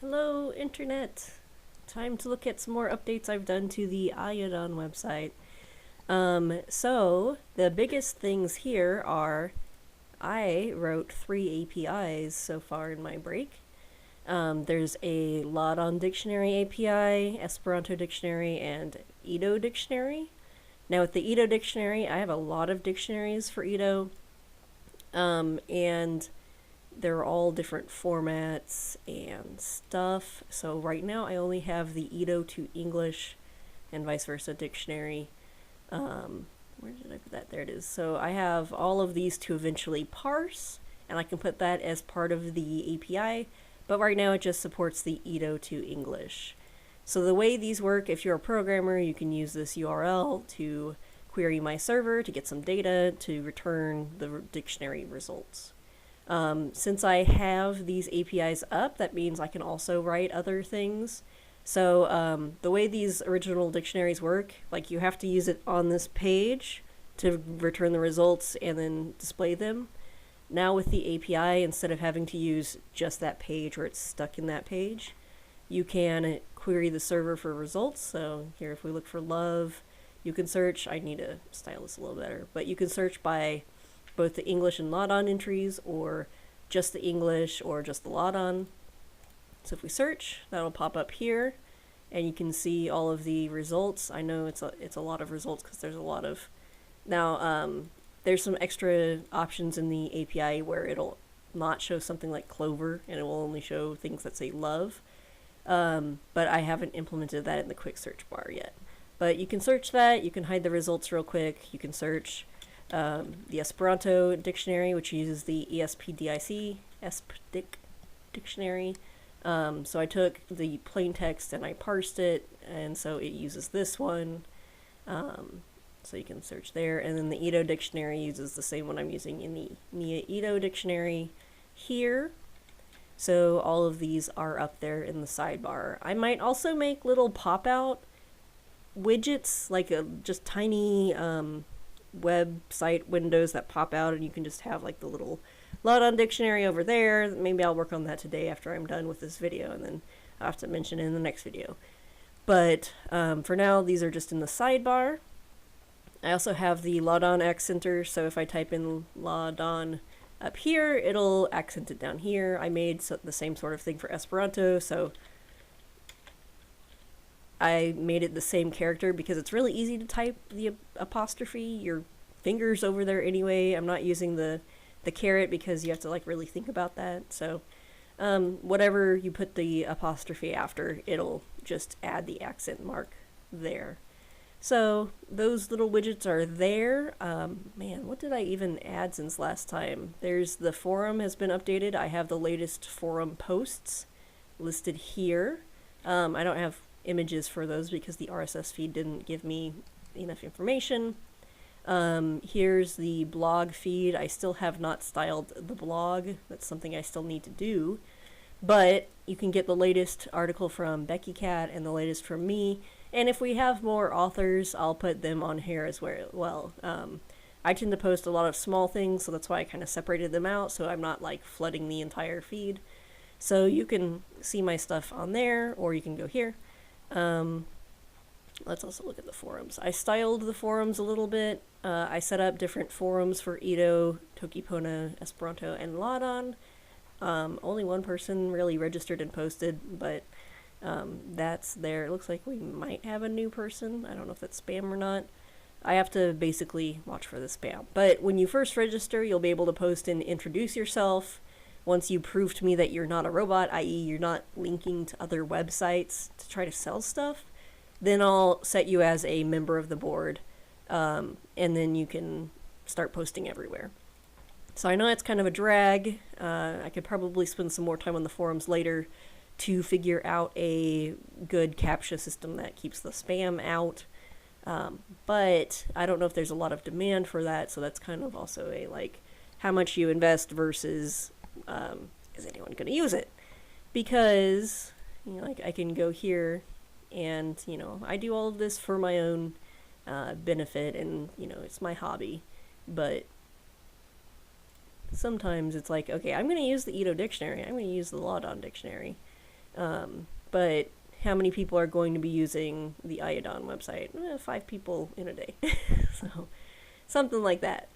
Hello, Internet! Time to look at some more updates I've done to the Áya Dan website. So, the biggest things here are I wrote 3 APIs so far in my break. There's a Ladon Dictionary API, Esperanto Dictionary, and Edo Dictionary. Now, with the Edo Dictionary, I have a lot of dictionaries for Edo, and they're all different formats and stuff. So right now I only have the Edo to English and vice versa dictionary. Where did I put that? There it is. So I have all of these to eventually parse, and I can put that as part of the API, but right now it just supports the Edo to English. So the way these work, if you're a programmer, you can use this URL to query my server to get some data to return the dictionary results. Since I have these APIs up, that means I can also write other things. So the way these original dictionaries work, like you have to use it on this page to return the results and then display them. Now with the API, instead of having to use just that page or it's stuck in that page, you can query the server for results. So here, if we look for love, you can search. I need to style this a little better, but you can search by both the English and Ladon entries, or just the English or just the Ladon. So if we search, that'll pop up here, and you can see all of the results. I know it's a lot of results because there's a lot of... Now, there's some extra options in the API where it'll not show something like Clover, and it will only show things that say love. But I haven't implemented that in the quick search bar yet. But you can search that, you can hide the results real quick, you can search the Esperanto dictionary, which uses the ESPDIC, ESPDIC dictionary. So I took the plain text and I parsed it, and so it uses this one. So you can search there. And then the Edo dictionary uses the same one I'm using in the Nia Edo dictionary here. So all of these are up there in the sidebar. I might also make little pop-out widgets, like just tiny website windows that pop out, and you can just have like the little Ladon dictionary over there. Maybe I'll work on that today after I'm done with this video, and then I'll have to mention it in the next video. But for now, these are just in the sidebar. I also have the Ladon accenter, so if I type in Ladon up here, it'll accent it down here. I made the same sort of thing for Esperanto, so I made it the same character because it's really easy to type the apostrophe. Your finger's over there anyway. I'm not using the caret because you have to like really think about that. So whatever you put the apostrophe after, it'll just add the accent mark there. So those little widgets are there. Man, what did I even add since last time? There's the forum has been updated. I have the latest forum posts listed here. I don't have images for those because the RSS feed didn't give me enough information. Here's the blog feed. I still have not styled the blog. That's something I still need to do. But you can get the latest article from Becky Cat and the latest from me. And if we have more authors, I'll put them on here as well. I tend to post a lot of small things, so that's why I kind of separated them out, so I'm not like flooding the entire feed. So you can see my stuff on there, or you can go here. Let's also look at the forums. I styled the forums a little bit. I set up different forums for Edo, Tokipona, Esperanto, and Ladon. Only one person really registered and posted, but that's there. It looks like we might have a new person. I don't know if that's spam or not. I have to basically watch for the spam. But when you first register, you'll be able to post and introduce yourself. Once you prove to me that you're not a robot, i.e. you're not linking to other websites to try to sell stuff, then I'll set you as a member of the board, and then you can start posting everywhere. So I know it's kind of a drag. I could probably spend some more time on the forums later to figure out a good CAPTCHA system that keeps the spam out. But I don't know if there's a lot of demand for that, so that's kind of also a like how much you invest versus is anyone going to use it? Because like I can go here and I do all of this for my own benefit, and it's my hobby, but sometimes it's like, okay, I'm going to use the Edo dictionary, I'm going to use the Ladon dictionary, But how many people are going to be using the Áya Dan website? 5 people in a day. So something like that.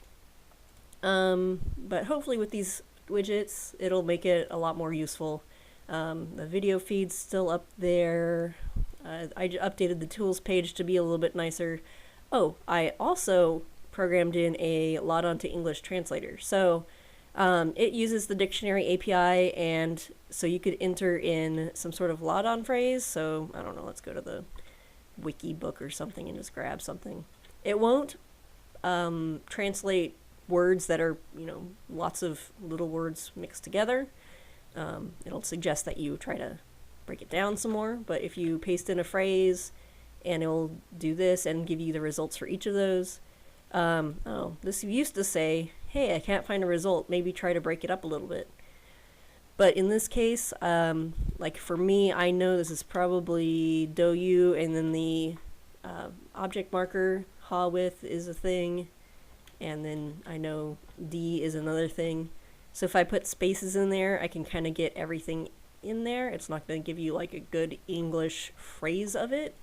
But hopefully with these widgets, it'll make it a lot more useful. The video feed's still up there. I updated the tools page to be a little bit nicer. Oh, I also programmed in a Ladon to English translator. So it uses the dictionary API, and so you could enter in some sort of Ladon phrase. So I don't know, let's go to the wiki book or something and just grab something. It won't translate words that are, lots of little words mixed together. It'll suggest that you try to break it down some more, but if you paste in a phrase, and it'll do this and give you the results for each of those. This used to say, hey, I can't find a result, maybe try to break it up a little bit. But in this case, like for me, I know this is probably do, and then the object marker ha width is a thing, and then I know d is another thing. So if I put spaces in there, I can kind of get everything in there. It's not going to give you like a good English phrase of it,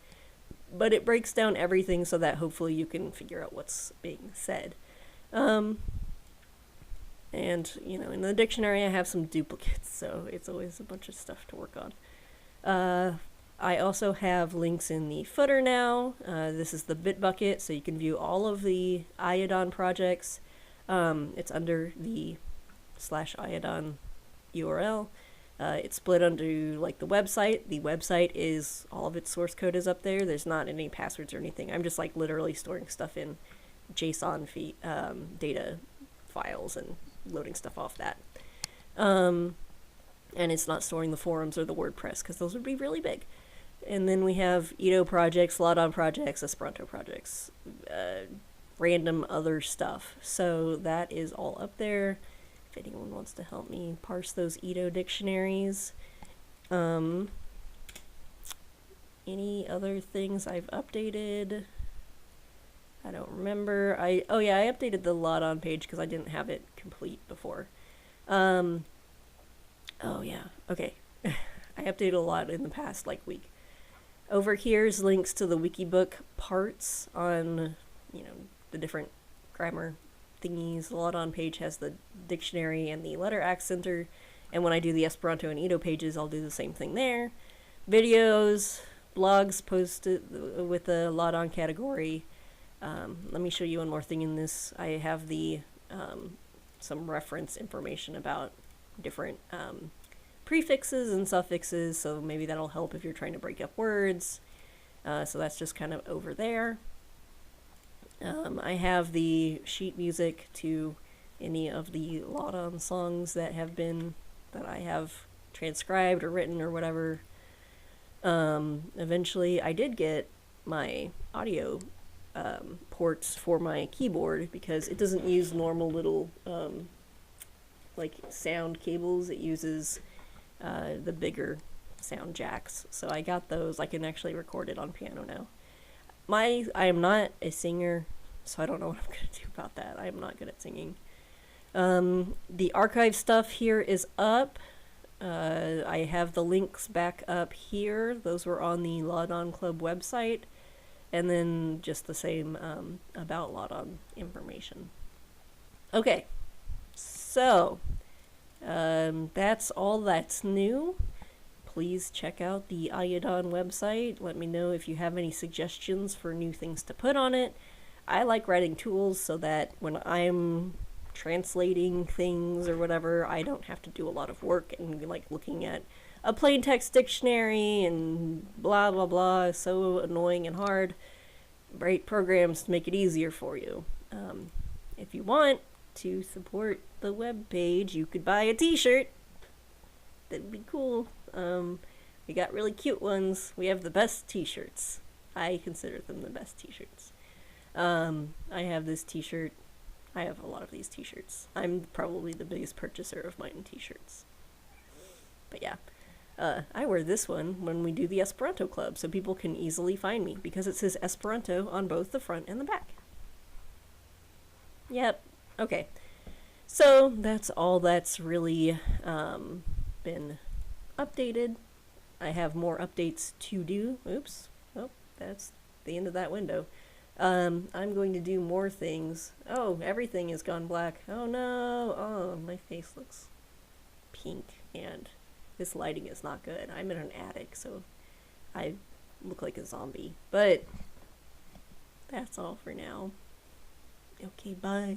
but it breaks down everything so that hopefully you can figure out what's being said. And, in the dictionary I have some duplicates, so it's always a bunch of stuff to work on. I also have links in the footer now. This is the Bitbucket, so you can view all of the Áya Dan projects. It's under the /Áya Dan URL. It's split under like the website. The website is, all of its source code is up there. There's not any passwords or anything. I'm just like literally storing stuff in JSON data files and loading stuff off that. And it's not storing the forums or the WordPress because those would be really big. And then we have Edo projects, Ladon projects, Esperanto projects, random other stuff. So that is all up there. If anyone wants to help me parse those Edo dictionaries. Any other things I've updated? I don't remember. I updated the Ladon page because I didn't have it complete before. Okay. I updated a lot in the past week. Over here's links to the Wikibook parts on, the different grammar thingies. The Ladon page has the dictionary and the letter accenter, and when I do the Esperanto and Edo pages, I'll do the same thing there. Videos, blogs posted with the Ladon category. Let me show you one more thing in this. I have the some reference information about different prefixes and suffixes, so maybe that'll help if you're trying to break up words. So that's just kind of over there. I have the sheet music to any of the Ladon songs that I have transcribed or written or whatever. Eventually I did get my audio ports for my keyboard because it doesn't use normal little sound cables. It uses the bigger sound jacks. So I got those. I can actually record it on piano now. I am not a singer, so I don't know what I'm going to do about that. I am not good at singing. The archive stuff here is up. I have the links back up here. Those were on the Ladon Club website. And then just the same about Ladon information. Okay, so that's all that's new. Please check out the Áya Dan website. Let me know if you have any suggestions for new things to put on it. I like writing tools so that when I'm translating things or whatever, I don't have to do a lot of work and looking at a plain text dictionary and blah blah blah is so annoying and hard. Write programs to make it easier for you. If you want to support the web page, you could buy a t-shirt. That'd be cool. We got really cute ones. We have the best t-shirts. I consider them the best t-shirts. I have this t-shirt. I have a lot of these t-shirts. I'm probably the biggest purchaser of mine t-shirts. But yeah. I wear this one when we do the Esperanto Club, so people can easily find me, because it says Esperanto on both the front and the back. Yep. Okay. So, that's all that's really been updated. I have more updates to do. Oops. Oh, that's the end of that window. I'm going to do more things. Oh, everything has gone black. Oh no. Oh, my face looks pink and this lighting is not good. I'm in an attic, so I look like a zombie. But that's all for now. Okay, bye.